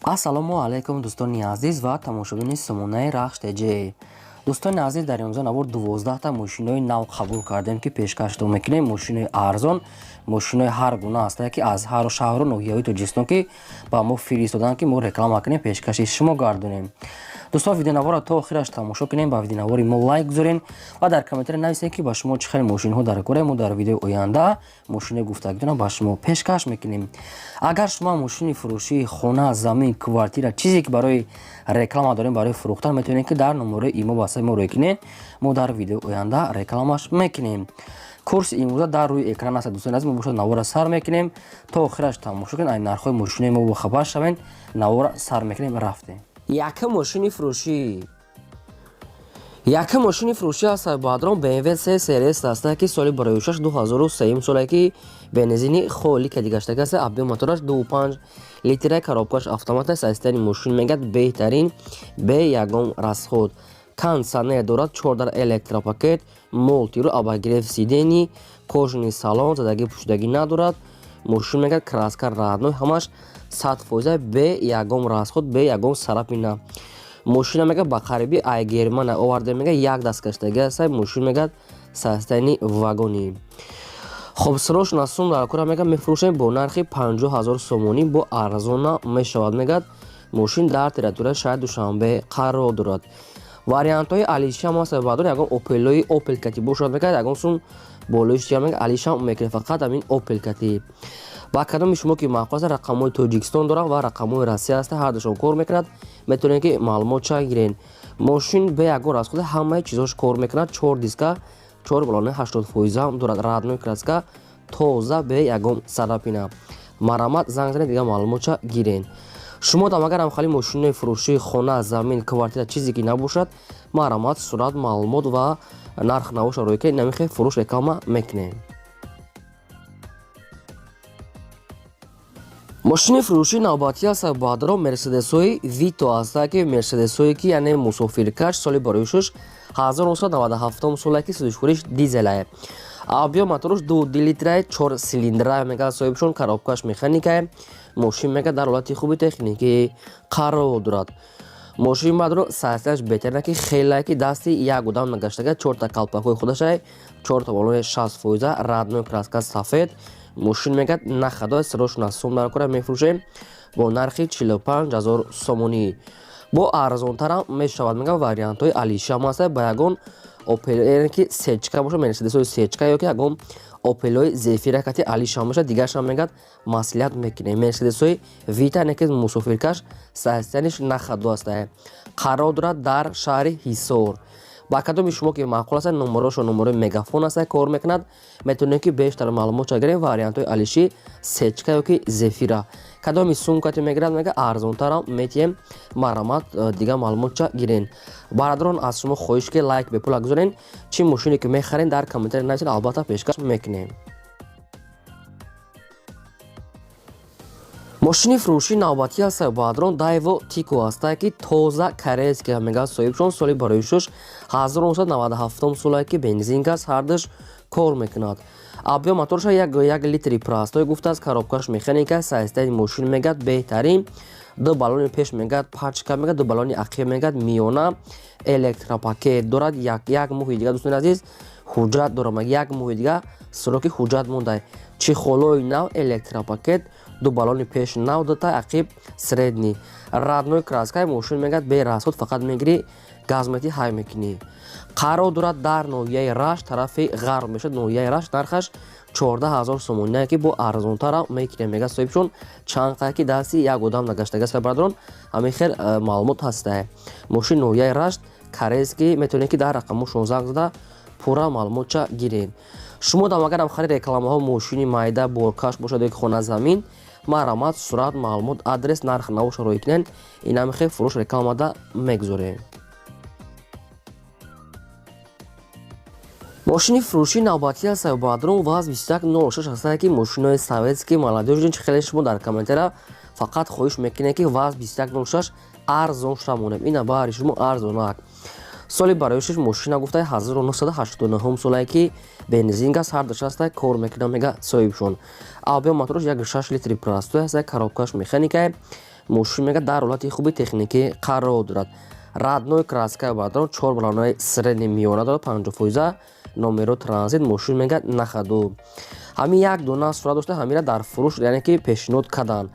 ассалому алайкум дӯстони азиз ва тамошобини сомонаи рахш теҷе. дӯстони азиз, дар имрӯза навор 12та мошинои нав қабул кардем ки пешкашдо мекунем. Мошинои арзон, мошинои ҳар гуна ҳастае ки аз ҳар шаҳру ноҳияҳои Тоҷикистон ки ба мо фиристодан ки мо реклама кунем, пешкаши шумо гардонем. дӯстон, видеонавора то охираш тамошо кунем, ба видеонавори мо лайк гузорен ва дар комментаре нависем ки ба шумо чӣ хеле мошинҳо дар кора. Мо дар видеои оянда мошинои гуфтагидона ба шумо пешкаш мекунем. агар шумо мошини фурӯшии хона, замин, квартира, чизе ки барои реклама дорем, барои фурӯхтан, метавонем ки дар номерои имо ба мо рекунем. мо дар видеои оянда рекламаш мекунем. курси имрӯза дар рӯи экран аст. дӯстони азиз, мо бошад навора сар мекунем то охираш тамошо кунед, айн нархҳои мошинои мо бохабар шавед. навора сар мекунем, рафтем. Яка мошини фурӯшӣ ҳаст баъдрон BMW 3 серияс аст ки соли барои 2003 соле ки бензини холӣ кади гаштага аст. объем мотораш 2.5 литра, коробкаш автомата. сайстани мошин мегӯяд беҳтарин бе ягон расход. кондитсионер дорад, 4 электропакет, мултиру, обогрев сидени, кожаный салон, задаги пӯшидаги надорад. мошин мегӯяд краска раъдной, ҳамаш 100% бе ягон расход, бе ягон сарапина. мошина мегӯяд ба қариби айгермана оварда, мегӯяд як дасткаштаги аст. мошин мегӯяд сайстани вагони. хоб срочно сум дар кора мегӯяд мефурӯшем бо нархи 50 000 сомонӣ, бо арзона мешавад. мегӯяд мошин дар территорияи шаҳри Душанбе қарор дорад. вариантҳои алишам аст баъдон ягон опелои опел кати бошад, мегӯяд ягон сум болоиш чия мегӯяд алишам мекунад, фақат ҳамин опел кати. ба кадоми шумо ки маъқул аст, рақамҳои Тоҷикистон дорад ва рақамҳои Россия аст, ҳардушон кор мекунад. метавонед ки маълумот чак гиред. мошин бе ягон расход ҳамаи чизош кор мекунад. 4 диска, 4 балони 80% дорад, раъдной краска, тоза, бе ягон сарапина. марамат занг занед, дига маълумот чак гиред. шумо дам агарам хали мошинои фурӯшии хона, замин, квартира чизе ки набошад, марамат, сурат, маълумот ва нарх навоша рӯй ки намихе фурӯш реклама мекунем. мошини фурӯшии навбатӣ аст баъдро мерседесҳои вито аст ки мерседесҳое ки яъне мусофиркаш соли барои 1997 соле ки сӯзишвориш дизелае. объем мотораш 2 литра, 4 силиндра мегӯяд соҳибшон, коробкаш механикае. мошин мегӯяд дар ҳолати хуби техникӣ қарор дорад. мошин баъдро сайсташ беҳтарина ки хелае ки дасти як одам нагаштага, 4 калпакҳои худашае, 4 балони 60%, раъдной краска сафед. мошин мегӯяд нахадои срочно сум дар кора мефурӯшем бо нархи 45 000 сомонӣ. бо арзонтарам мешавад. мегӯяд вариантҳои алишам аст ба ягон опел ки сечка боша, мерседесҳои сечка ё ки ягон опелои зефира кати алишам боша, дигаршам мегӯяд маслиҳат мекунем. мерседесҳои вита неки мусофиркаш сайстаниш нахадо аст, қарор дорад дар шаҳри ҳисор. ба кадоми шумо ки маъқул аст, номерошо номерои мегафон аст, кор мекунад. метавонед ки бештар маълумот чак гирем. вариантҳои алиши, сечка ё ки зефира. кадоми сумкати мегирад, мега арзонтарам метием. марамат, дига маълумот чак гирен. бародарон, аз шумо хоҳиш ки лайк бепула гузорен. чӣ мошине ки мехарен дар комментари нависед, албатта пешкаш мекунем. мошини фурӯшии навбатӣ аст баъдрон Daiwo Tico аст ки тоза корейския мегӯяд соҳибшон соли барои 1997 соле ки бензингаз ҳардаш кор мекунад. объем моторша 1 литри простой гуфтааст, коробкаш механика, сайстаи мошин мегӯяд беҳтарин, 2 балони пеш мегӯяд пачка мегӯяд, 2 балони ақиб мегӯяд миёна, электропакет дорад. як моҳи дига дӯстони азиз ҳуҷҷат дорам, як моҳи дига сроки ҳуҷҷат мондай. чихолҳои нав, электропакет, 2 балони пеш нав, 2 ақиб средни, раъдной краскаи мошин мегӯяд бе расход, фақат мегири газ мети ҳай мекунӣ. қарор дорад дар ноҳияи рашт, тарафи ғарб мешад. ноҳияи рашт нархаш 14 000 сомонӣ ки бо арзонтара мекунем. мегӯяд соҳибшон чанд қай ки дасти як одам нагаштага аст. бародарон, ҳамин хел маълумот ҳастае. мошин ноҳияи рашт корейский, метавонед ки дар рақамошон занг зада пурра маълумот чак гиред. шумо дам агарам хари рекламаҳо мошини майда, боркаш бошад ё ки хона, замин, марамат, сурат, маълумот, адрес, нарх навоша рӯй кунед. ин ҳамин хел фурӯш рекламада мегузорем. мошини фурӯшии навбатӣ аст баъдрон ВАЗ 2106 аст ки мошинои советский молодежи чӣ хеле шумо дар комментара фақат хоҳиш мекунед ки ВАЗ 2106 арзон шамонем. ина баъри шумо арзонак. соли барои 6 мошина гуфта 1989 соле ки бензингаз ҳардаш аст, кор мекунад, мега соҳибшон. объем мотораш 1.6 литри простой аст, коробкаш механикае. мошин мегӯяд дар ҳолати хуби техникӣ қарор дорад. радной краскаи бардорон 4 баллонаи средни миёна дорад 50%, номеро транзит мошин мегӯяд нахаду. ҳамин як дона сурат дошта, ҳамира дар фурӯш яъне ки пешниҳод карданд.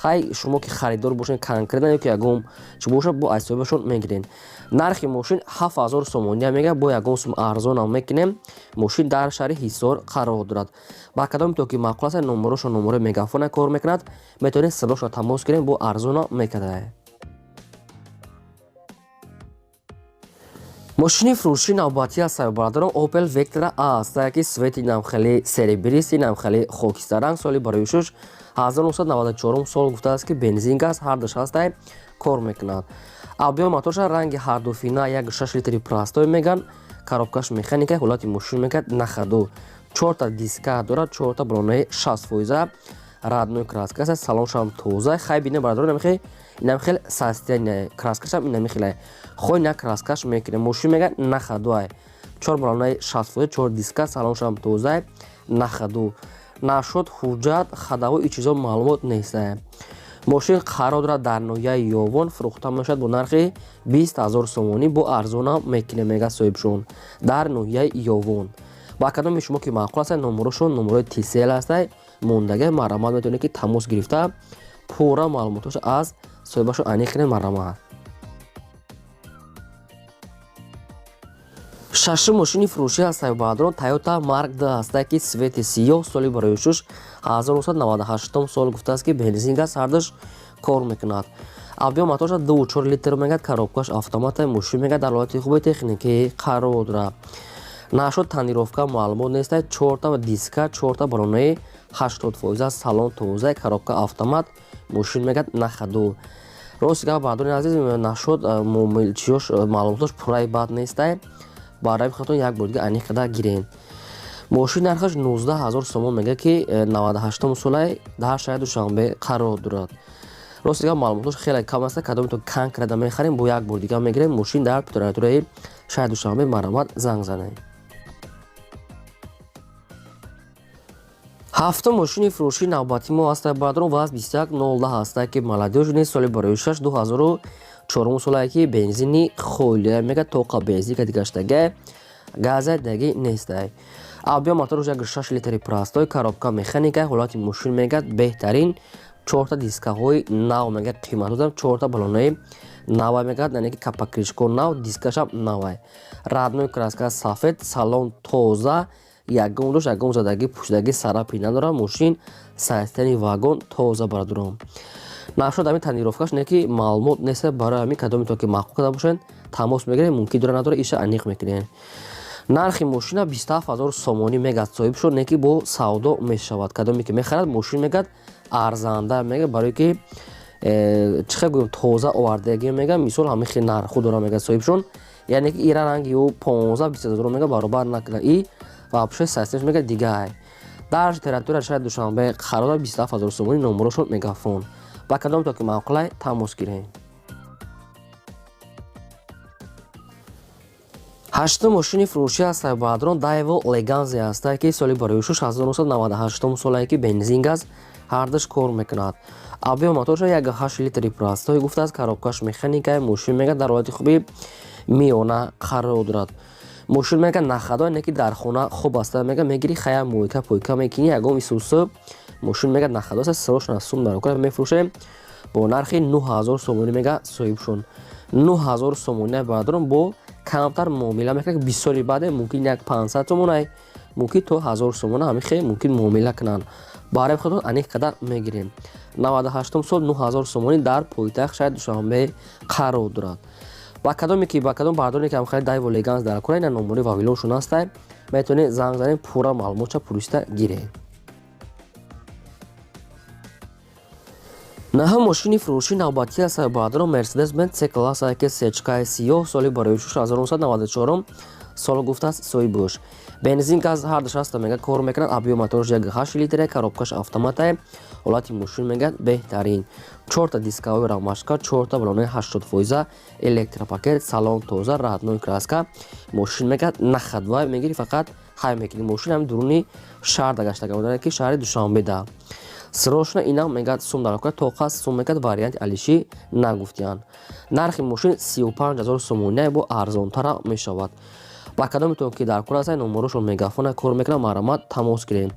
хай шумо ки харидор бошед конкретно ки ягон чӣ боша бо айсобашон мегирен. нархи мошин 7000 сомония мегӯяд, бо ягон сум арзонам мекунем. мошин дар шаҳри Ҳисор қарор дорад. ба кадоми то ки маъқул аст номерошон номерои мегафона кор мекунад, метавонед садошон тамос гирем, бо арзона мекунад. мошини фурӯшии навбатии аз сайёрбардорон Opel Vectra аст, ки свети намхели серебристи намхели хокистарранг соли барои шуш 1994 сол гуфтааст ки бензин газ ҳардуш ҳастай кор мекунад. объёми мотораша ранги ҳардуфина 1.6 литри простой меган, коробкаш механикаи ҳолати мошин мегӯяд нахаду. 4 диска дорад, 4 баллонаи 60%, радной краска аст, салоншам тоза. хай бинем бардорон инам хел состояние краскашам инам хелай хой на краскаш мекуне мошин мегӯяд нахадуай. 4 баллонаи 60%, 4 диска, салоншам тоза нахаду. нашуд ҳуҷҷат хадавои чизо маълумот нестае. мошин қарор дорад дар ноҳияи ёвон фурӯхта мешавад бо нархи 20000 сомонӣ, бо арзона мекуне мега соҳибшон дар ноҳияи ёвон. ба кадоми шумо ки маъқул аст номерошон номерои тисел астай, мондагаи марҳамат метавонед ки тамос гирифта пурра маълумотош аз соҳибашон аниқне марҳамат. шашум мошини фурӯшӣ аз сайёрбардорон Toyota Mark II аст, ки свети сиёҳ соли барои шуш 1998 сол гуфтааст ки бензин газ ҳардуш кор мекунад. объёми мотораша 2.4 литр мегӯяд, коробкаш автомата мошин мегӯяд дар ҳолати хуби техникӣ қарор дорад. нашуд тонировка маълумот нестае. 4 диска, 4 баллонаи 80%, салон тоза, коробка автомат мошин мегӯяд нахаду. рости гап бардорен азиз, нашуд муомилчиёш маълумотош пурраи бад нестае. барои хатон як бор дига аниқ када гирен. мошин нархаш 19000 сомон мегӯяд, ки 98 солаи дар шаҳри Душанбе қарор дорад. рости гап маълумотош хеле кам аст, кадоми то конкретно мехарем, бо як бор дига мегирем. мошин дар питоратураи шаҳри Душанбе марҳамат занг занед. ҳафтум мошини фурӯшии навбатии мо аст бардорон ВАЗ 2110 аст, ки молодёжни соли барои 6 2004 солае, ки бензини холия мегӯяд, тоқа бензинка дигаштага газа даги нестае. объёми моторош 1.6 литри простой, коробка механика, ҳолати мошин мегӯяд беҳтарин. 4 дискаҳои нав мегӯяд, қиматодам 4 баллонаи нава мегӯяд, яъне ки капакришко нав, дискашам навай. радной краска сафед, салон тоза, ягон дош, ягон задаги пӯшидаги сарапи надорад. мошин состоянии вагон тоза бардорон. нашуд ҳамин тонировкаш не ки маълумот неста, барои ҳамин кадоми то ки маъқул када бошед тамос мегирем, мумкин дора надора иша аниқ мекунем. нархи мошина 27000 сомонӣ мегӯяд соҳибшон, не ки бо савдо мешавад. кадоме ки мехарад мошин мегӯяд арзанда мегӯяд, барое ки чӣ хел гӯем тоза овардаги мегӯяд. мисол ҳамин хел нарху дора мегӯяд соҳибшон, яъне ки ира ранги ё 15-20000 мегӯяд, баробар накунад. и вообще состоянияш мегӯяд дигай. дар территорияи шаҳри Душанбе қарор 27000 сомонӣ, номерошон мегафон. ба кадоми то ки маъқулай тамос гирем. ҳаштум мошини фурӯшӣ аз сайёрбардорон Daewoo Leganzi аст, ки соли барои шуш 1998 солае, ки бензин газ ҳардуш кор мекунад. объёми мотораша 1.8 литри простой гуфтааст, коробкаш механикаи мошин мегӯяд, дар ҳолати хуби миёна қарор дорад. мошин мегӯяд нахадо, не ки дар хона хуб аст, мегӯяд мегири хая мойка пойка мекини, ягон исӯсӯ мошин мегӯяд нахадо аст, сарошона сум дар окра мефурӯшем бо нархи 9000 сомонӣ мегӯяд соҳибшон. 9000 сомонӣ бардорон бо камтар муомила мекунад. 20 соли баъде мумкин як 500 сомонай, мумкин то 1000 сомона ҳамин хел мумкин муомила кунанд. барои худтон аниқ кадар мегирем. 98 сол 9000 сомонӣ дар пойтахт шаҳри Душанбе қарор дорад. ба кадоме ки ба кадом бардорне ки ҳамхари Daewoo Leganzi дар кора, ина номери вавилоншон астай, метавонед занг занед, пурра маълумотша пурсида гиред. наҳум мошини фурӯшии навбатии аз сайёрбардорон Mercedes-Benz C-Class, ки сечкаи сиёҳ соли барои 1994 сол гуфтааст соҳибуш. бензин газ ҳардуш аста мегӯяд кор мекунад. объёми моторош 1.8 литре, коробкаш автомата, ҳолати мошин мегӯяд беҳтарин. 4 дискаҳои рамашка, 4 баллонаи 80%, электропакет, салон тоза, радной краска мошин мегӯяд нахадвай мегири фақат ҳай мекунӣ. Мошин ҳам дуруни шаҳр гаштага будан ки шаҳри Душанбеда. Срочно инак мегӯяд сум дар ока тоқа сум мегӯяд варианти алиши нагуфтиянд. Нархи мошин 35,000 сомония бо арзонтара мешавад. ба кадометон ки дар кор ҳастед номерошон мегафона кор мекунад марҳамат тамос гиред.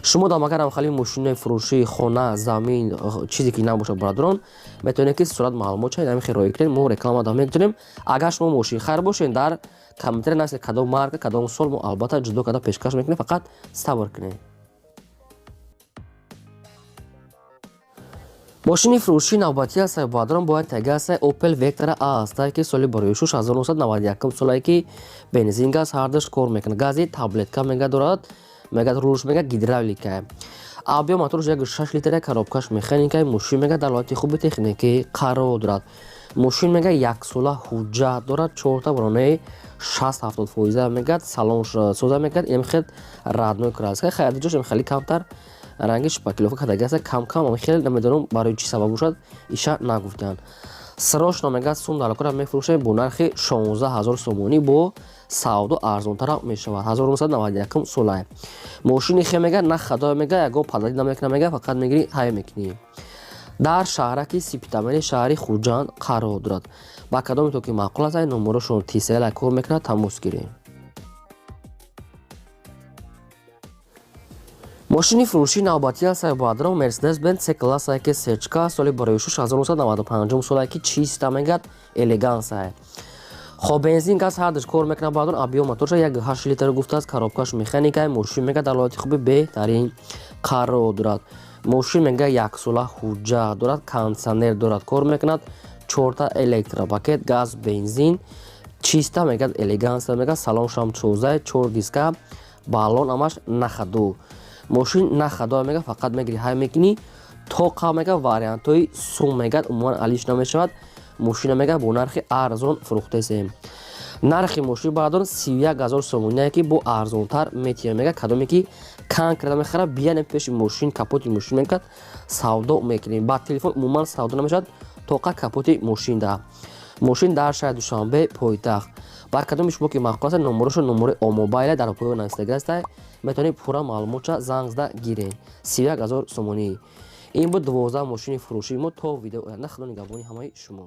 Шумо дар магар ҳамхали мошинои фурӯшии хона, замин, чизе ки набошад барадорон метавонед ки сурат маълумот чунед ҳамин хироӣ кунед. Мо реклама дам метавонем. Агар шумо мошин хайр бошед дар комментария нависед кадом марка кадом сол мо албатта ҷудо карда пешкаш мекунем. Фақат сабр кунед. мошини фурӯшии навбатии ҳастаи баъдон бояд таги ҳастаи Opel Vectra A ҳастае ки соли бароишуш 1991 солае ки бензин газ ҳардаш кор мекунад. гази таблетка мега дорад, мега руш мега гидравлика. Авио мотор 1.6 литра коробкаш механика. Мошин мега дар ҳолати хуби техникӣ қарор дорад. мошин мега яксола ҳуҷҷат дорад. 4 та баронаи 60-70% мегад салон соза мегад. Имхед радной краска хайди ҷош имхали камтар ранги шпаклёвка кадаги аст кам-кам хеле намедонам барои чӣ сабаб бошад иша нагуфтанд. срочно мегӯяд сум дар кора мефурӯшад бо нархи 16000 сомонӣ бо савдо арзонтара мешавад. 1991 солае. мошини хе мега на хадо мега ягон падади намекуна мега фақат мегири ҳай мекунӣ. дар шаҳраки Сипитамери шаҳри Хуҷанд қарор дорад. ба кадометон ки маъқул аст номерошон тисела кор мекунад тамос гиред. мошини фурӯшии навбатии ҳастаи баъдон Mercedes-Benz C-класс ки сечка соли бароишуш 1995 солае ки чиста мегад элегансае. хоб бензин газ ҳардаш кор мекунад баъдон абиё моторша 1.8 литр гуфтааст коробкаш механикае. мошин мега дар ҳолати хуби беҳтарин қарор дорад. мошин мега яксола ҳуҷҷат дорад, кондитсионер дорад кор мекунад. 4 та электропакет газ бензин чиста мегад элеганса мега салоншам 4 диска балон амаш нахаду. мошин нахадо мега фақат мегири ҳай мекунӣ. тоқа мега вариантҳои сум мегад умуман алиш намешавад. мошина мега бо нархи арзон фурӯхтесем. нархи мошин баъдон 31000 сомония ки бо арзонтар метиҳад мега кадоме ки кан карда мехара биянем пеши мошин капоти мошин мекад савдо мекунем. ба телефон умуман савдо намешавад тоқа капоти мошин да. мошин дар шаҳри Душанбе пойтахт. ба кадоми шумо ки маъқул аст номерошон номери омобайле дар поён навистагӣ аст метавонед пурра маълумотша занг зада гиред. 31000 сомонӣ. ин буд 12 мошини фурӯшии мо. то видео оянда худо нигаҳбони ҳамаи шумо.